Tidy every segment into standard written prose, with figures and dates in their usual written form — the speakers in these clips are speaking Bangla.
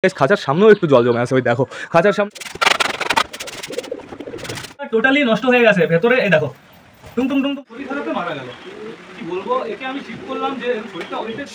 খাঁচার সামনেও একটু জল জমে আছে, ওই দেখো খাঁচার সামনে টোটালি নষ্ট হয়ে গেছে ভেতরে। এই দেখো টুম টুম টুম শরীর খারাপে মারা গেল। কি বলবো, একে আমি শিফট করলাম যে শরীরটা অনেকটাই।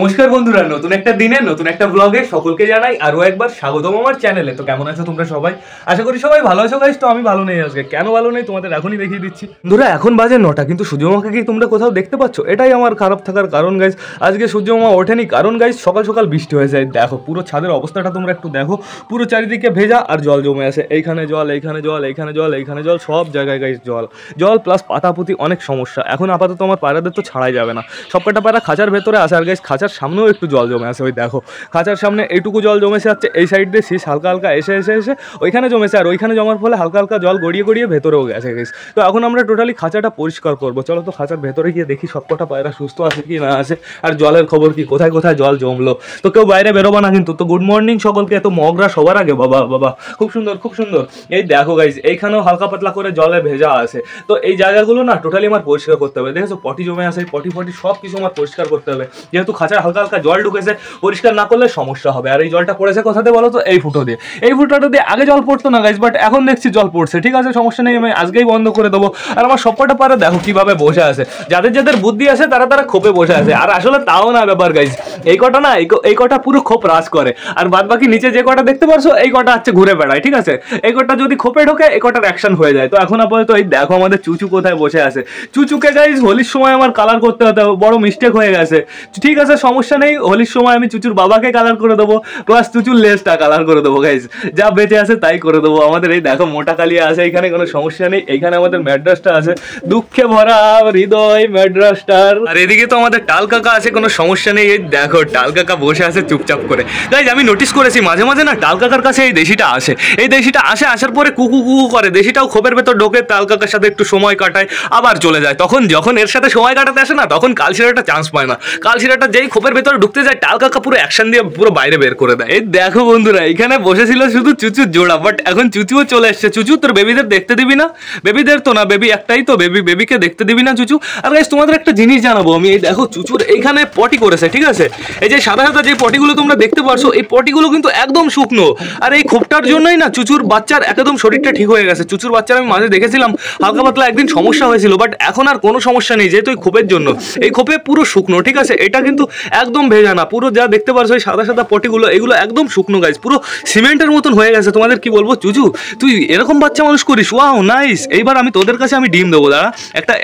নমস্কার বন্ধুরা, নতুন একটা দিনে নতুন একটা ব্লগে সকলকে জানাই আরো একবার স্বাগতম আমার চ্যানেলে। তো কেমন আছো তোমরা সবাই? আশা করি সবাই ভালো আছো গাইস। তো আমি ভালো নেই আজকে। কেন ভালো নেই তোমাদের এখনই দেখিয়ে দিচ্ছি। বন্ধুরা এখন বাজে 9টা, কিন্তু সূর্যমামাকে কি তোমরা কোথাও দেখতে পাচ্ছ? এটাই আমার খারাপ থাকার কারণ গাইস। আজকে সূর্যমামা ওঠেনি, কারণ গাইস সকাল সকাল বৃষ্টি হয়ে যায়। দেখো পুরো ছাদের অবস্থাটা তোমরা একটু দেখো, পুরো চারিদিকে ভেজা আর জল জমে আছে। এইখানে জল, এইখানে জল, এইখানে জল, এইখানে জল, সব জায়গায় গাইস জল জল প্লাস পাতাপুতি অনেক সমস্যা। এখন আপাতত আমার পায়রাদের তো ছাড়াই যাবে না, সবকটা পায়রা খাঁচার ভেতরে আছে। আর গাইস খাঁচার সামনেও একটু জল জমে আছে, ওই দেখো খাঁচার সামনে এইটুকু জল জমেছে যাচ্ছে। এই সাইড দিয়ে শীষ হালকা হালকা এসে এসে এসে ওইখানে জমেছে, আর ওইখানে জমার ফলে হালকা হালকা জল গড়িয়ে গড়িয়ে ভেতরেও গেছে গাইস। তো এখন আমরা টোটালি খাঁচাটা পরিষ্কার করবো। চলো তো খাঁচার ভেতরে গিয়ে দেখি সবকটা পায়রা সুস্থ আছে কি না আছে, আর জলের খবর কি, কোথায় কোথায় জল জমলো। তো কেউ বাইরে বেরোবা না কিন্তু। তো গুড মর্নিং সকলকে। তো মগরা সবার আগে, বাবা বাবা খুব সুন্দর খুব সুন্দর। এই দেখো গাইস এইখানেও হালকা পাতলা করে জলে ভেজা আছে। তো এই জায়গাগুলো না টোটালি আমার পরিষ্কার করতে হবে। দেখেছো পটি জমে আছে, পটি সব কিছু আমার পরিষ্কার করতে হবে, যেহেতু খাঁচায় হালকা হালকা জল ঢুকেছে। পরিষ্কার না করলে সমস্যা হবে। আর এই জলটা পড়েছে কোথাতে বলো তো? এই ফুটো দিয়ে। এই ফুটোটা দিয়ে আগে জল পড়তো না গাইস, বাট এখন দেখছি জল পড়ছে। ঠিক আছে, সমস্যা নেই, আমি আজকেই বন্ধ করে দেবো। আর আমার সবকটা পারে দেখো কিভাবে বসে আছে। যাদের যাদের বুদ্ধি আছে তারা তারা খোপে বসে আছে। আর আসলে তাও না ব্যাপার গাইস, এই কটা না এই কটা পুরো খোপ রাজ করে। আর বাদ বাকি নিচে যে কটা দেখতে পারছো এই কটা হচ্ছে ঘুরে বেড়ায়। ঠিক আছে, এই কটা যদি খোপে ঢোকে এই কটার অ্যাকশন হয়ে যায়। তো এখন আপাতত এই দেখো আমাদের চুচু কোথায় বসে আছে। চুচুকে গাইস হোলির সময় আমার কালার করতে হতে বড় মিস্টেক হয়ে গেছে। ঠিক আছে, সমস্যা নেই, হোলির সময় আমি চুচুর বাবাকে কালার করে দেবো, প্লাস চুচুর লেজটা কালার করে দেবো গাইস। যা বেঁচে আছে তাই করে দেবো। আমাদের এই দেখো মোটা কালিয়া আছে এখানে, কোনো সমস্যা নেই। এইখানে আমাদের ম্যাড্রাসটা আছে, দুঃখে ভরা হৃদয় ম্যাড্রাসটার। আর এদিকে তো আমাদের টাল কাকা আছে, কোনো সমস্যা নেই। এই দেখো টাল কাকা বসে আছে চুপচাপ করে। গাইস আমি নোটিস করেছি মাঝে মাঝে না টাল কাকার কাছে এই দেশিটা আসে। এই দেশিটা আসার পরে কুকু কুকু করে। দেশিটাও খোপের ভেতর ঢোকে, টাল কাকার সাথে একটু সময় কাটায়, আবার চলে যায়। তখন যখন এর সাথে সময় কাটাতে আসে না, তখন কালশিরাটা চান্স পায় না। কালশিরাটা যেই খোপের ভেতর ঢুকতে যায়, টাল কাকা পুরো অ্যাকশন দিয়ে পুরো বাইরে বের করে দেয়। এই দেখো বন্ধুরা এখানে বসেছিল শুধু চুচুর জোড়া, বাট এখন চুচুও চলে এসছে। চুচু তোর বেবিদের দেখতে দিবি না? বেবিদের তো না, বেবি একটাই তো, বেবিকে দেখতে দিবি না চুচু? আর গাইস তোমাদের একটা জিনিস জানাবো আমি, এই দেখো চুচুর এইখানে পটি করেছে। ঠিক আছে, এই যে সাদা সাদা যে পটিগুলো তোমরা দেখতে পারছো, এই পটিগুলো কিন্তু একদম শুকনো। আর এই খোপটার জন্যই না চুচুর বাচ্চার একদম শরীরটা ঠিক হয়ে গেছে। চুচুর বাচ্চার আমি মাঝে দেখেছিলাম হালকা পাতলা একদিন সমস্যা হয়েছিল, বাট এখন আর কোনো সমস্যা নেই, যেহেতু এই খোপের জন্য। এই খোপে পুরো শুকনো। ঠিক আছে, এটা কিন্তু একদম ভেজা না। পুরো যা দেখতে পারছো এই সাদা সাদা পটিগুলো, এগুলো একদম শুকনো গাইস, পুরো সিমেন্টের মতন হয়ে গেছে। তোমাদের কি বলবো, চুচু তুই এরকম বাচ্চা মানুষ করিস, ওয়াও নাইস। এইবার আমি তোদের কাছে আমি ডিম দেবো, দাঁড়া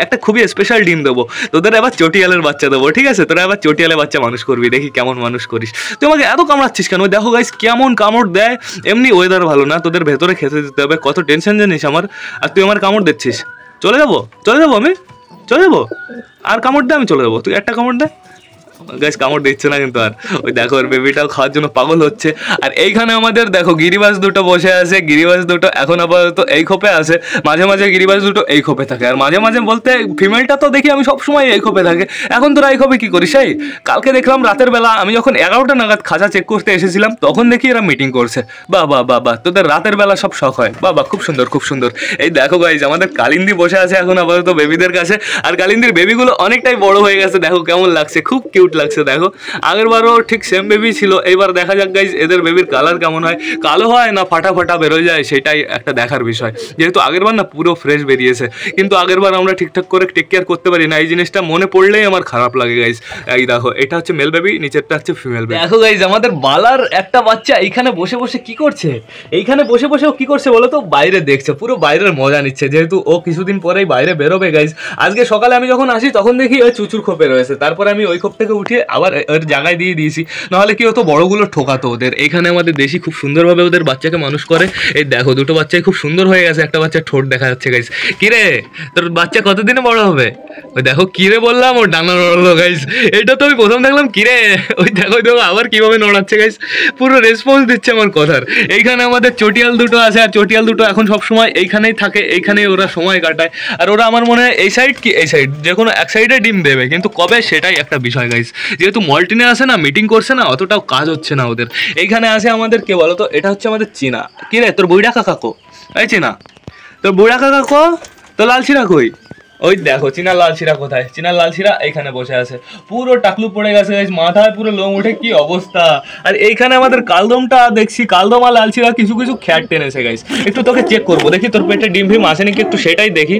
একটা খুবই স্পেশাল ডিম দেবো তোদের। এবার চটিয়ালের বাচ্চা দেবো। ঠিক আছে, তোরা এবার চটিয়ালের বাচ্চা মানুষ করবি, দেখি কেমন মানুষ করিস। তুই আমাকে এত কামড়াচ্ছিস কেন? দেখো গাইস কেমন কামড় দেয়। এমনি ওয়েদার ভালো না, তোদের ভেতরে খেতে দিতে হবে, কত টেনশন জানিস আমার। আর তুই আমার কামড় দিচ্ছিস। চলে যাবো আমি চলে যাবো। আর কামড় দে, আমি চলে যাবো। তুই একটা কামড় দে। গাইস কামড় দিচ্ছে না কিন্তু। আর ওই দেখো ওর বেবিটাও খাওয়ার জন্য পাগল হচ্ছে। আর এইখানে আমাদের দেখো গিরিবাজ দুটো বসে আছে। গিরিবাজ দুটো এখন আপাতত এই খোপে আছে, মাঝে মাঝে গিরিবাজ দুটো এই খোপে থাকে। আর মাঝে মাঝে বলতে ফিমেলটা তো দেখি আমি সবসময় এই খোপে থাকে। এখন তোরা এই খোপে কি করিস? এই কালকে দেখলাম রাতের বেলা, আমি যখন 11টা নাগাদ খাঁচা চেক করতে এসেছিলাম, তখন দেখি এরা মিটিং করছে। বাবা বাবা, তোদের রাতের বেলা সব শখ হয় বাবা, খুব সুন্দর খুব সুন্দর। এই দেখো গাইস আমাদের কালিন্দি বসে আছে এখন আপাতত বেবিদের কাছে। আর কালিন্দির বেবিগুলো অনেকটাই বড় হয়ে গেছে, দেখো কেমন লাগছে, খুব কিউট লাগছে। দেখো আগের বারও ঠিক সেম বেবি ছিল। এইবার দেখা যাক গাইজ এদের বেবির কালার কেমন হয়, কালো হয় না ফাটা ফাটা বেরোয় যায়, সেটাই একটা দেখার বিষয়। যেহেতু আগের বার না পুরো ফ্রেশ বেরিয়েছে, কিন্তু আগের বার আমরা ঠিকঠাক করে টেক কেয়ার করতে পারি না। এই জিনিসটা মনে পড়লেই আমার খারাপ লাগে গাইজ। এই দেখো এটা হচ্ছে মেল বেবি, নিচেরটা হচ্ছে ফিমেল বেবি। দেখো গাইজ আমাদের বালার একটা বাচ্চা এইখানে বসে বসে কি করছে। এইখানে বসে বসে ও কি করছে বলো তো? বাইরে দেখছে, পুরো বাইরের মজা নিচ্ছে। যেহেতু ও কিছুদিন পরেই বাইরে বেরোবে গাইজ। আজকে সকালে আমি যখন আসি তখন দেখি ওই চুচুর খোপে রয়েছে। তারপরে আমি ওই খোপ থেকে উঠিয়ে আবার ওর জায়গায় দিয়ে দিয়েছি, নাহলে কি হতো বড়গুলো ঠোকাতো ওদের। এইখানে আমাদের দেশি খুব সুন্দরভাবে ওদের বাচ্চাকে মানুষ করে। এই দেখো দুটো বাচ্চাই খুব সুন্দর হয়ে গেছে। একটা বাচ্চার ঠোঁট দেখা যাচ্ছে গাইস। কিরে তোর বাচ্চা কতদিনে বড় হবে? ওই দেখো কিরে বললাম, ও ডানা নড়লো গাইস। এটা তো আমি প্রথম দেখলাম, কিরে। ওই দেখো দেখো আবার কিভাবে নড়াচ্ছে গাইস, পুরো রেসপন্স দিচ্ছে আমার কথার। এইখানে আমাদের চটিয়াল দুটো আছে, আর চটিয়াল দুটো এখন সবসময় এইখানেই থাকে, এইখানেই ওরা সময় কাটায়। আর ওরা আমার মনে হয় এই সাইড কি এই সাইড যে কোনো এক সাইডে ডিম দেবে, কিন্তু কবে সেটাই একটা বিষয় গাইস। যেহেতু মল্টিনে আসে না, মিটিং করছে না, অতটাও কাজ হচ্ছে না ওদের। এইখানে আসে আমাদের কে বলো তো? এটা হচ্ছে আমাদের চীনা। কি রে তোর বুইড়া কাকা কো? এই চীনা তোর বুইড়া কাকা কো? তো লালচিরা কই? ওই দেখো চীনা লাল শিরা কোথায়, চীনা লাল শিরা এইখানে বসে আছে, পুরো টাকলু পড়ে গেছে গাইস, মাথায় পুরো লোম উঠে কি অবস্থা। আর এইখানে আমাদের কালদমটা দেখছি, কালদম আর লাল শিরা কিছু কিছু খ্যাট টেনেছে গাইস। একটু তোকে চেক করবো, দেখি তোর পেটে ডিম ফিম আসে নাকি, একটু সেটাই দেখি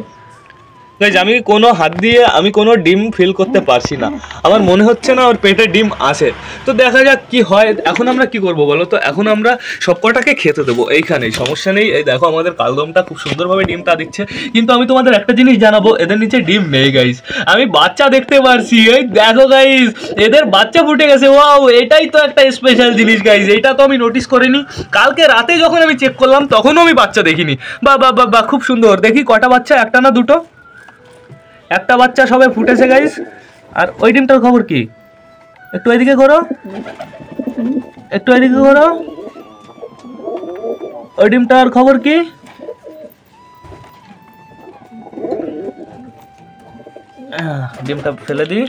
গাইস। আমি কোনো হাত দিয়ে আমি কোনো ডিম ফিল করতে পারছি না, আমার মনে হচ্ছে না ওর পেটে ডিম আছে। তো দেখা যাক কি হয়। এখন আমরা কি করবো বলো তো, এখন আমরা সবকটাকে খেতে দেবো, এইখানেই সমস্যা নেই। এই দেখো আমাদের কালদমটা খুব সুন্দরভাবে ডিমটা দিচ্ছে, কিন্তু আমি তোমাদের একটা জিনিস জানাবো, এদের নিচে ডিম নেই গাইস, আমি বাচ্চা দেখতে পারছি। এই দেখো গাইস, এদের বাচ্চা ফুটে গেছে। ওয়াও, এটাই তো একটা স্পেশাল জিনিস গাইস, এইটা তো আমি নোটিস করিনি। কালকে রাতে যখন আমি চেক করলাম তখনও আমি বাচ্চা দেখিনি। বা বা বা খুব সুন্দর। দেখি কটা বাচ্চা, একটা না দুটো? একটা বাচ্চা সবে ফুটেছে গাইস। আর ওই ডিমটার খবর কি? একটু এদিকে করো, একটু এদিকে করো, ওই ডিমটার খবর কি? ডিমটা ফেলে দিই।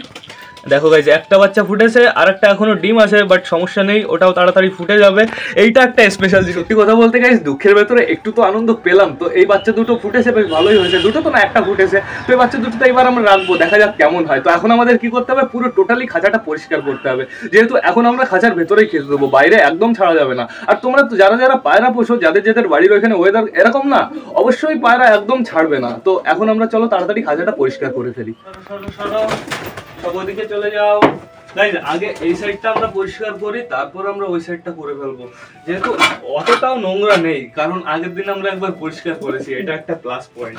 দেখো গাইজ, একটা বাচ্চা ফুটেছে, আর একটা এখনো ডিম আছে, বাট সমস্যা নেই, ওটাও তাড়াতাড়ি ফুটে যাবে। এইটা একটা স্পেশাল জিনিস। সত্যি কথা বলতে গাইজ, দুঃখের ভেতরে একটু তো আনন্দ পেলাম। তো এই বাচ্চা দুটো ফুটেছে, বেশ ভালোই হয়েছে। দুটো তো না, একটা ফুটেছে। তো এই বাচ্চা দুটো এবার আমরা রাখবো, দেখা যাক কেমন হয়। তো এখন আমাদের কি করতে হবে, পুরো টোটালি খাঁচাটা পরিষ্কার করতে হবে, যেহেতু এখন আমরা খাঁচার ভেতরেই খেতে দেবো, বাইরে একদম ছাড়া যাবে না। আর তোমরা তো যারা যারা পায়রা পোষো, যাদের যাদের বাড়ির ওইখানে ওয়েদার এরকম না, অবশ্যই পায়রা একদম ছাড়বে না। তো এখন আমরা চলো তাড়াতাড়ি খাঁচাটা পরিষ্কার করে ফেলি। সব ওদিকে চলে যাও গাইজ। আগে এই সাইডটা আমরা পরিষ্কার করি, তারপর আমরা ওই সাইডটা করে ফেলবো, যেহেতু অতটাও নোংরা নেই, কারণ আগের দিন আমরা একবার পরিষ্কার করেছি, এটা একটা প্লাস পয়েন্ট।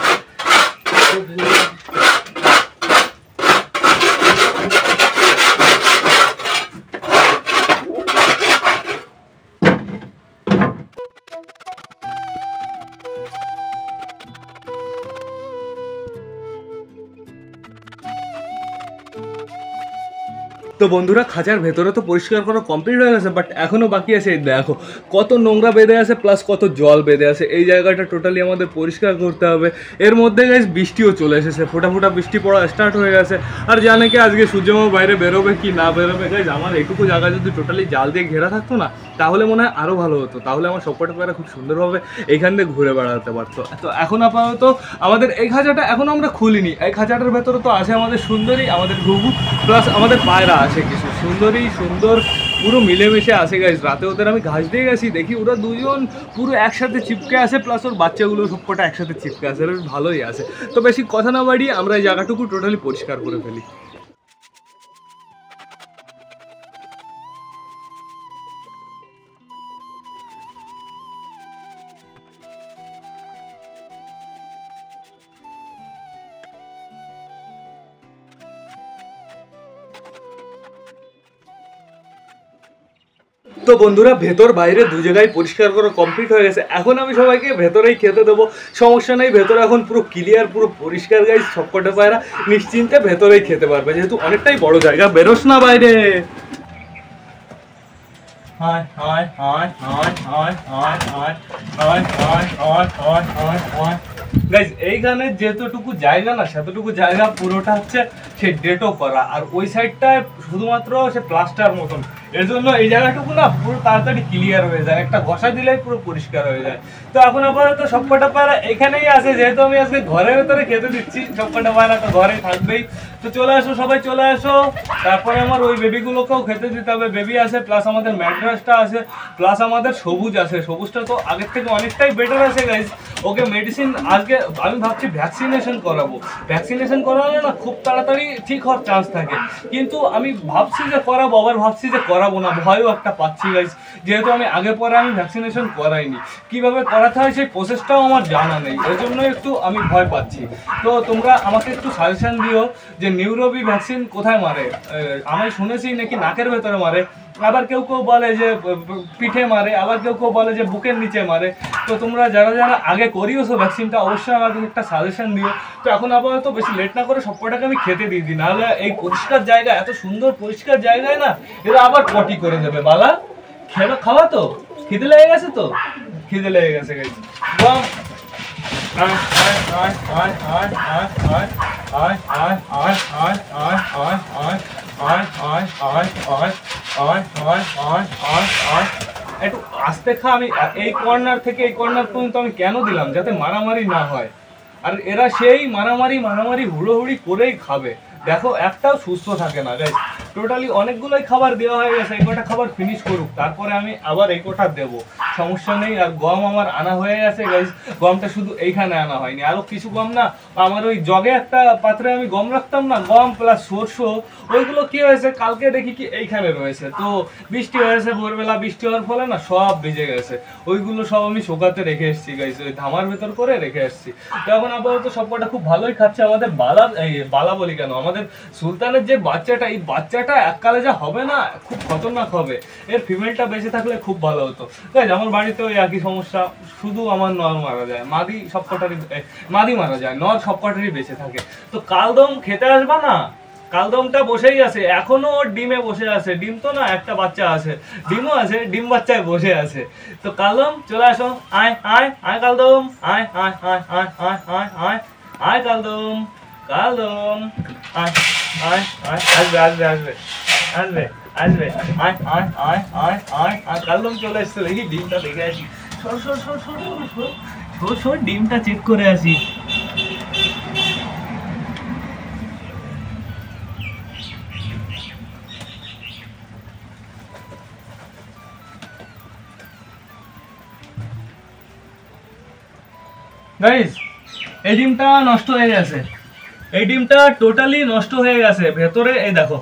তো বন্ধুরা, খাঁচার ভেতরে তো পরিষ্কার করা কমপ্লিট হয়ে গেছে, বাট এখনো বাকি আছে। দেখো কত নোংরা বেঁধে আছে, প্লাস কত জল বেঁধে আছে। এই জায়গাটা টোটালি আমাদের পরিষ্কার করতে হবে। এর মধ্যে গাইজ বৃষ্টিও চলে এসেছে, ফোটা ফোটা বৃষ্টি পড়া স্টার্ট হয়ে গেছে। আর জানে কি আজকে সূর্যমামা বাইরে বেরোবে কি না বেরোবে গাইজ, আমার এইটুকু জায়গা যদি টোটালি জাল দিয়ে ঘেরা থাকতো না, তাহলে মনে হয় আরও ভালো হতো। তাহলে আমার সবকটা পায়রা খুব সুন্দরভাবে এইখান দিয়ে ঘুরে বেড়াতে পারতো। তো এখন আপাতত আমাদের এই খাঁচাটা এখনো আমরা খুলিনি। এই খাঁচাটার ভেতরে তো আছে আমাদের সুন্দরী, আমাদের ঘুঘু, প্লাস আমাদের পায়রা আছে কিছু সুন্দরী, সুন্দর পুরো মিলেমিশে আসে গাইজ। রাতে ওদের আমি ঘাস দিয়ে গেছি, দেখি ওরা দুজন পুরো একসাথে চিপকে আসে, প্লাস ওর বাচ্চাগুলো সবকটা একসাথে চিপকে আসে, বেশ ভালোই আসে। তো বেশি কথা না বাড়িয়ে আমরা এই জায়গাটুকু টোটালি পরিষ্কার করে ফেলি। তো বন্ধুরা, ভেতর বাইরে দু জায়গায় পরিষ্কার করা কমপ্লিট হয়ে গেছে। এখন আমি সবাইকে ভেতরেই খেতে দেবো, সমস্যা নেই। ভেতরে এখন পুরো ক্লিয়ার, পুরো পরিষ্কার গাইজ। সবকটা পায়রা নিশ্চিন্তে ভেতরেই খেতে পারবে, যেহেতু অনেকটাই বড় জায়গা, বেরোস না বাইরে। গাইজ, এইখানে যেতটুকু জায়গা না, সেতটুকু জায়গা পুরোটা হচ্ছে সে ডেটো করা, আর ওই সাইডটায় শুধুমাত্র সে প্লাস্টার মতন। এর জন্য এই জায়গাটুকু না পুরো তাড়াতাড়ি ক্লিয়ার হয়ে যায়, একটা ঘষা দিলেই পুরো পরিষ্কার হয়ে যায়। তো এখন আপাতত সবকটা পায়রা এখানেই আছে, যেহেতু আমি আজকে ঘরের ভেতরে খেতে দিচ্ছি, সবকটা পায়রা তো ঘরে থাকবেই। তো চলে আসো, সবাই চলে আসো। তারপরে আমার ওই বেবিগুলোকেও খেতে দিতে হবে। বেবি আছে, প্লাস আমাদের ম্যাড্রাসটা আছে, প্লাস আমাদের সবুজ আছে। সবুজটা তো আগের থেকে অনেকটাই বেটার আছে গাইজ। ওকে মেডিসিন আজকে আমি ভাবছি ভ্যাকসিনেশন করাবো। ভ্যাকসিনেশন করালে না খুব তাড়াতাড়ি ঠিক হওয়ার চান্স থাকে, কিন্তু আমি ভাবছি যে করাবো, আবার ভাবছি যে করাবো না, ভয়ও একটা পাচ্ছি গাইজ, যেহেতু আমি আগে পরে আমি ভ্যাকসিনেশন করাইনি। কিভাবে করাতে হয় সেই প্রসেসটাও আমার জানা নেই, এর জন্য একটু আমি ভয় পাচ্ছি। তো তোমরা আমাকে একটু সাজেশন দিও যে নিউরোবি ভ্যাকসিন কোথায় মারে। আমি শুনেছি নাকি নাকের ভেতরে মারে, আবার কেউ কেউ বলে যে পিঠে মারে, আবার কেউ কেউ বলে যে বুকের নিচে মারে। তো তোমরা যারা যারা আগে করিয়েছো ভ্যাকসিনটা, অবশ্যই আমাকে একটা সাজেশন দিও। তো এখন আপাতত বেশি লেট না করে সবকটাকে আমি খেতে দিয়ে দিই, নাহলে এই পরিষ্কার জায়গা, এত সুন্দর পরিষ্কার জায়গায় না এরা আবার পটি করে দেবে। বালা খাওয়া তো খিদে লেগে গেছে, তো খিদে লেগে গেছে গাইস। একটু আস্তে খা। আমি এই কর্নার থেকে এই কর্নার পর্যন্ত আমি কেন দিলাম, যাতে মারামারি না হয়। আর এরা সেই মারামারি হুড়োহুড়ি করেই খাবে। দেখো একটাও সুস্থ থাকে না গাইস। টোটালি অনেকগুলোই খাবার দেওয়া হয়ে গেছে, এই কটা খাবার ফিনিশ করুক, তারপরে আমি আবার এই কটা দেবো, সমস্যা নেই। আর গম আমার আনা হয়ে গেছে গাইস, গমটা শুধু এইখানে আনা হয়নি, আরো কিছু গম না আমার ওই জগে একটা পাত্রে আমি গম রাখতাম না, গম প্লাস সরষে, ওইগুলো কি হয়েছে কালকে দেখি কি এইখানে রয়েছে। তো বৃষ্টি হয়েছে, ভোরবেলা বৃষ্টি হওয়ার ফলে না সব ভিজে গেছে, ওইগুলো সব আমি শুকাতে রেখে এসেছি গাইস, ওই ধামার ভেতর করে রেখে এসেছি। তো এখন আপাতত সবকটা খুব ভালোই খাচ্ছে। আমাদের বালা বলি কেন, আমাদের সুলতানের যে বাচ্চাটা, এই বাচ্চাটা এককালে যা হবে না, খুব খতরনাক হবে। এর ফিমেলটা বেঁচে থাকলে খুব ভালো হতো গাইস। আমার বাড়িতে ওই একই সমস্যা, শুধু আমার নর মারা যায়, মাদি সবকটারই মারা যায়, নর সবকটারই বেঁচে থাকে। তো কালদম খেতে আসবা না? কালদমটা বসেই আছে, এখনো ওর ডিমে বসে আছে, ডিম তো না একটা বাচ্চা আছে, ডিমও আছে, ডিম বাচ্চায় বসে আছে। তো কালদম চলে আসো, আয় আয় আয় কালদম, আয় আয় আয় আয় আয় আয় আয় আয় কালদম, কালদম আয় আয় আয়, আসবে আসবে আসবে আসবে আসবে, আয় আয় আয় আয় আয় আয়, কালদম চলে এসছে। দেখি ডিমটা দেখে আসি, সর সর সর সর সর সর, ডিমটা চেক করে আসি। গাইস এই ডিমটা নষ্ট হয়ে গেছে, এই ডিমটা টোটালি নষ্ট হয়ে গেছে। ভেতরে এই দেখো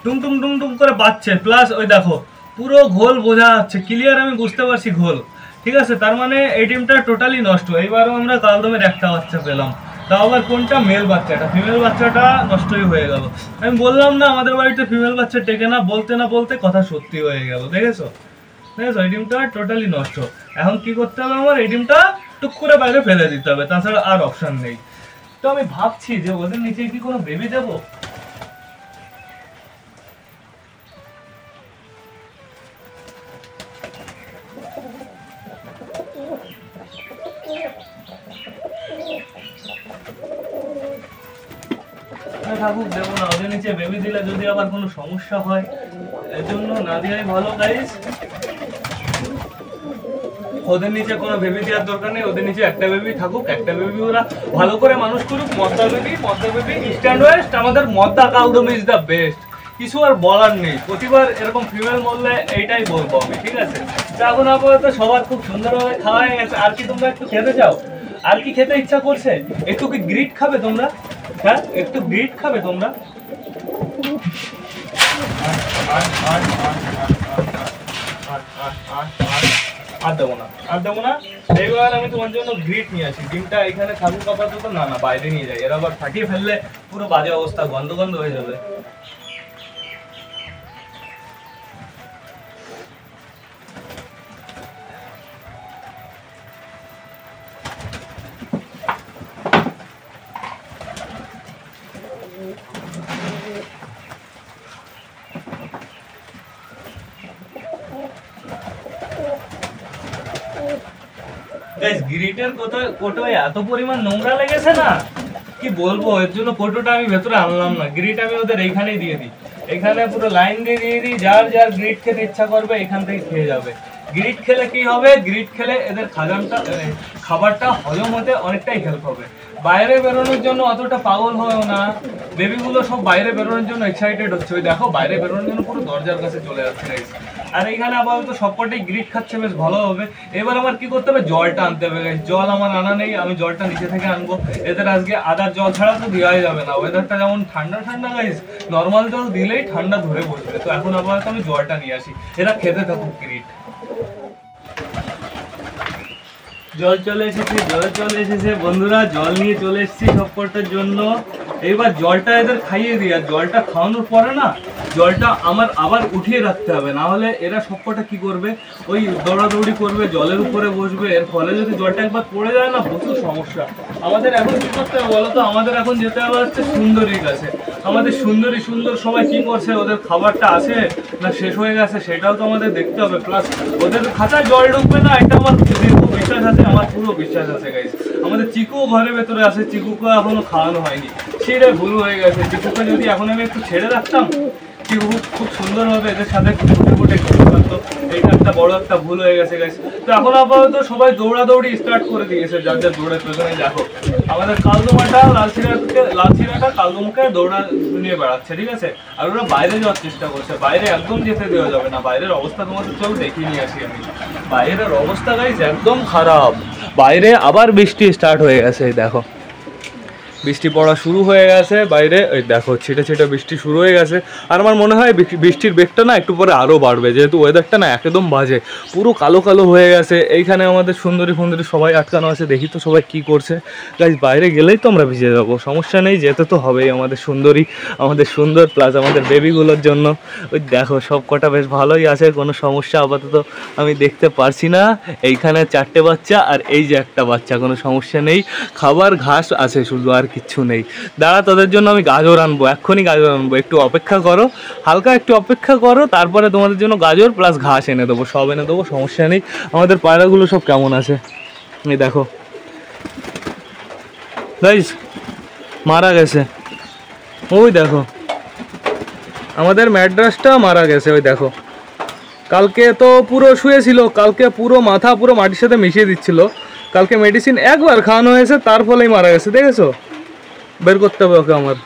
টুম টুম টুম টুম করে বাজছে, প্লাস ওই দেখো পুরো ঘোল বোঝা যাচ্ছে, ক্লিয়ার আমি বুঝতে পারছি ঘোল, ঠিক আছে। তার মানে এই ডিমটা টোটালি নষ্ট। এইবারও আমরা কালদমের একটা বাচ্চা পেলাম, তাও আবার কোনটা, মেল বাচ্চাটা। ফিমেল বাচ্চাটা নষ্টই হয়ে গেল। আমি বললাম না আমাদের বাড়িতে ফিমেল বাচ্চা টেকে না, বলতে না বলতে কথা সত্যি হয়ে গেল, দেখেছো দেখেছো, এই ডিমটা টোটালি নষ্ট। এখন কি করতে হবে, আমার এই ডিমটা টুক করে বাইরে ফেলে দিতে হবে, তাছাড়া আর অপশন নেই। তো আমি ভাবছি যে ওদের নিচে কি কোনো বেবি দেবো। থাকুক, দেবো না, ওদের নিচে বেবি দিলে যদি আবার কোনো সমস্যা হয়, এর জন্য না দেওয়াই ভালো গাইস। ওদের নিচে কোনো বেবি দেওয়ার দরকার নেই, ওদের নিচে একটা বেবি থাকুক, একটা বেবি ওরা ভালো করে মানুষ করুক। মদ্দা বেবি ইনস্ট্যান্ট ওয়েস্ট, আমাদের মদ্দা কালদম ইজ দ্য বেস্ট, কিছু আর বলার নেই। প্রতিবার এরকম ফিমেল মরলে এইটাই বলবো আমি, ঠিক আছে। তো এখন আপাতত সবার খুব সুন্দরভাবে খাওয়া হয়ে গেছে। আর কি তোমরা একটু খেতে চাও? আর কি খেতে ইচ্ছা করছে? একটু কি গ্রিট খাবে তোমরা? হ্যাঁ একটু গ্রিট খাবে তোমরা? আর দেবো না, আর দেবো না। এইবার আমি তোমার জন্য গ্রিট নিয়ে আসি। ডিমটা এখানে থাকুক আপাতত, না না বাইরে নিয়ে যাই, এরা আবার ফাটিয়ে ফেললে পুরো বাজে অবস্থা, গন্ধ গন্ধ হয়ে যাবে। গ্রিটের কোটোয় এত পরিমাণ নোংরা লেগেছে না, কি বলবো। এর জন্য কোটোটা আমি ভেতরে আনলাম না, গ্রিট আমি ওদের এইখানেই দিয়ে দিই, এখানে পুরো লাইন দিয়ে দিই। যার যার গ্রিট খেতে ইচ্ছা করবে এখান থেকে খেয়ে যাবে। গ্রিট খেলে কি হবে, গ্রিট খেলে এদের খাবারটা হজম হতে অনেকটাই হেল্প হবে। বাইরে বেরোনোর জন্য অতটা পাগল হয়েও না, বেবিগুলো সব বাইরে বেরোনোর জন্য এক্সাইটেড হচ্ছে। ওই দেখো বাইরে বেরোনোর জন্য পুরো দরজার কাছে চলে যাচ্ছে। আর এইখানে আপাতত সবকটাই গ্রিট খাচ্ছে, বেশ ভালো হবে। এবার আমার কি করতে হবে, জলটা আনতে হবে। জল আমার আনা নেই, আমি জলটা নিচে থেকে আনবো। এদের আজকে আদার জল ছাড়া তো দেওয়াই যাবে না, ওয়েদারটা যেমন ঠান্ডা ঠান্ডা গাইস, নর্মাল জল দিলেই ঠান্ডা ধরে বসবে। তো এখন আপাতত আমি জলটা নিয়ে আসি, এরা খেতে থাকুক গ্রিট। জল চলে এসেছে বন্ধুরা, জল নিয়ে চলে এসেছি সবকটার জন্য। এইবার জলটা এদের খাইয়ে দিই, আর জলটা খাওয়ানোর পরে না জলটা আমার আবার উঠিয়ে রাখতে হবে, না হলে এরা সবকটা কি করবে, ওই দৌড়াদৌড়ি করবে, জলের উপরে বসবে। এর ফলে যদি জলটা একবার পড়ে যায় না, প্রচুর সমস্যা। আমাদের এখন কি করতে হবে বলো তো, আমাদের এখন যেতে হবে হচ্ছে সুন্দরীর কাছে। আমাদের সুন্দর সবাই কি করছে, ওদের খাবারটা আছে না শেষ হয়ে গেছে, সেটাও তো আমাদের দেখতে হবে। প্লাস ওদের খাঁচায় জল ঢুকবে না, এটা আমার বিশ্বাস আছে, আমার পুরো বিশ্বাস আছে গাইস। আমাদের চিকুও ঘরের ভেতরে আছে, চিকুকে এখনো খাওয়ানো হয়নি, সেটাই ভুল হয়ে গেছে। চিকুকে যদি এখন আমি একটু ছেড়ে রাখতাম, বৃষ্টি খুব সুন্দরভাবে এদের সাথে ফুটে ফুটে খেলতে পারতো। এইটা একটা বড় একটা ভুল হয়ে গেছে গাইস। তো এখন আপাতত সবাই দৌড়াদৌড়ি স্টার্ট করে দিয়েছে, যার যার দৌড়ের পেছনে। দেখো আমাদের কালদমাটা লালচিরাটা কালদমকে দৌড়া নিয়ে বেড়াচ্ছে, ঠিক আছে। আর ওরা বাইরে যাওয়ার চেষ্টা করছে, বাইরে একদম যেতে দেওয়া যাবে না। বাইরের অবস্থা তোমাদের চলো দেখিয়ে নিয়ে আসি আমি। বাইরের অবস্থা গাইস একদম খারাপ। বাইরে আবার বৃষ্টি স্টার্ট হয়ে গেছে, দেখো বৃষ্টি পড়া শুরু হয়ে গেছে বাইরে। ওই দেখো ছিটে ছিটে বৃষ্টি শুরু হয়ে গেছে। আর আমার মনে হয় বৃষ্টির বেগটা না একটু পরে আরও বাড়বে, যেহেতু ওয়েদারটা না একদম বাজে, পুরো কালো কালো হয়ে গেছে। এইখানে আমাদের সুন্দরী ফুন্দরী সবাই আটকানো আছে, দেখি তো সবাই কি করছে। গাইস বাইরে গেলেই তো আমরা ভিজে যাবো, সমস্যা নেই, যেতে তো হবেই। আমাদের সুন্দরী, আমাদের সুন্দর প্লাস আমাদের বেবিগুলোর জন্য। ওই দেখো সব কটা বেশ ভালোই আছে, কোনো সমস্যা আপাতত আমি দেখতে পারছি না। এইখানে 4টে বাচ্চা আর এই যে একটা বাচ্চা, কোনো সমস্যা নেই। খাবার ঘাস আছে শুধু, আর কিচ্ছু নেই। দাঁড়া তোদের জন্য আমি গাজর আনবো, এক্ষুনি গাজর আনবো, একটু অপেক্ষা করো, হালকা একটু অপেক্ষা করো, তারপরে তোমাদের জন্য গাজর প্লাস ঘাস এনে দেবো, সব এনে দেবো, সমস্যা নেই। আমাদের পায়রাগুলো সব কেমন আছে এই দেখো গাইস, মারা গেছে। ওই দেখো আমাদের ম্যাড্রাসটা মারা গেছে, ওই দেখো। কালকে তো পুরো শুয়েছিল, কালকে পুরো মাথা পুরো মাটির সাথে মিশিয়ে দিচ্ছিল। কালকে মেডিসিন একবার খাওয়ানো হয়েছে, তার ফলেই মারা গেছে, দেখেছো। বের করতে হবে ওকে আমার।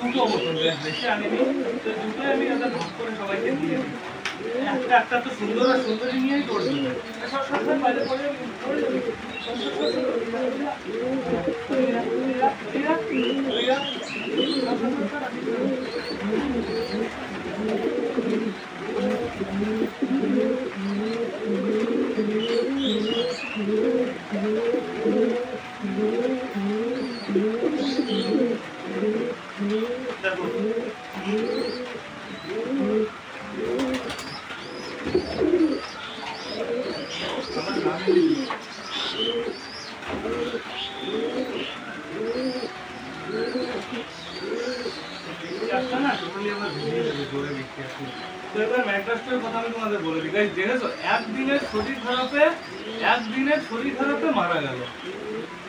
দুটো মতন বেশি আনিনি, তো দুটোই আমি একটা ভাগ করে সবাইকে দিয়ে দিই। একটা তো সুন্দর আর সুন্দরী নিয়েই করবে। তো এবার ম্যাট্রাসটার কথা আমি তোমাদের বলে দিই গাইস, দেখেছো একদিনের শরীর খারাপে মারা গেল।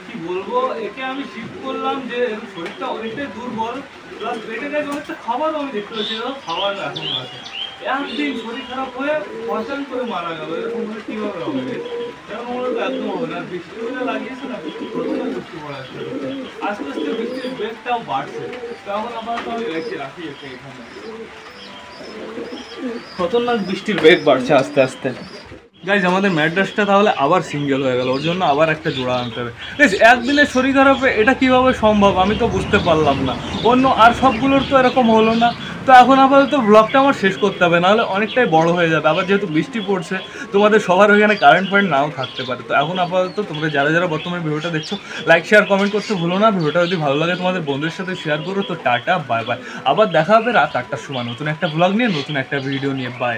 কি বলবো, একে আমি শিফট করলাম যে শরীরটা অনেকটাই দুর্বল, প্লাস পেটে গাইস অনেকটা খাবারও আমি দেখতে পাচ্ছি, খাবার এখনো আছে। একদিন শরীর খারাপ হয়ে ফসান করে মারা গেল, এরকম হলে কিভাবে হবে? এরকম হলে তো একদম হবে না। বৃষ্টি হলে লাগিয়েছে না, প্রথমে বৃষ্টি পড়া আসছে, আস্তে আস্তে বৃষ্টির বেগটাও বাড়ছে। তখন আবার তো আমি রাখি এখানে খতরনাক বৃষ্টির বেগ বাড়ছে আস্তে আস্তে। গাইজ আমাদের ম্যাড্রাসটা তাহলে আবার সিঙ্গেল হয়ে গেল, ওর জন্য আবার একটা জোড়া আনতে হবে। গাইজ একদিনের শরীর খারাপে এটা কিভাবে সম্ভব আমি তো বুঝতে পারলাম না। অন্য আর সবগুলোর তো এরকম হলো না। তো এখন আপাতত ব্লগটা আমার শেষ করতে হবে, নাহলে অনেকটাই বড় হয়ে যাবে। আবার যেহেতু বৃষ্টি পড়ছে, তোমাদের সবার ওইখানে কারেন্ট ফারেন্ট নাও থাকতে পারে। তো এখন আপাতত তোমরা যারা যারা বর্তমানে ভিডিওটা দেখছো, লাইক শেয়ার কমেন্ট করতে ভুলো না। ভিডিওটা যদি ভালো লাগে তোমাদের বন্ধুদের সাথে শেয়ার করো। তো টাটা, বাই বাই। আবার দেখা হবে রাত 8টার সময় নতুন একটা ব্লগ নিয়ে, নতুন একটা ভিডিও নিয়ে। বাই।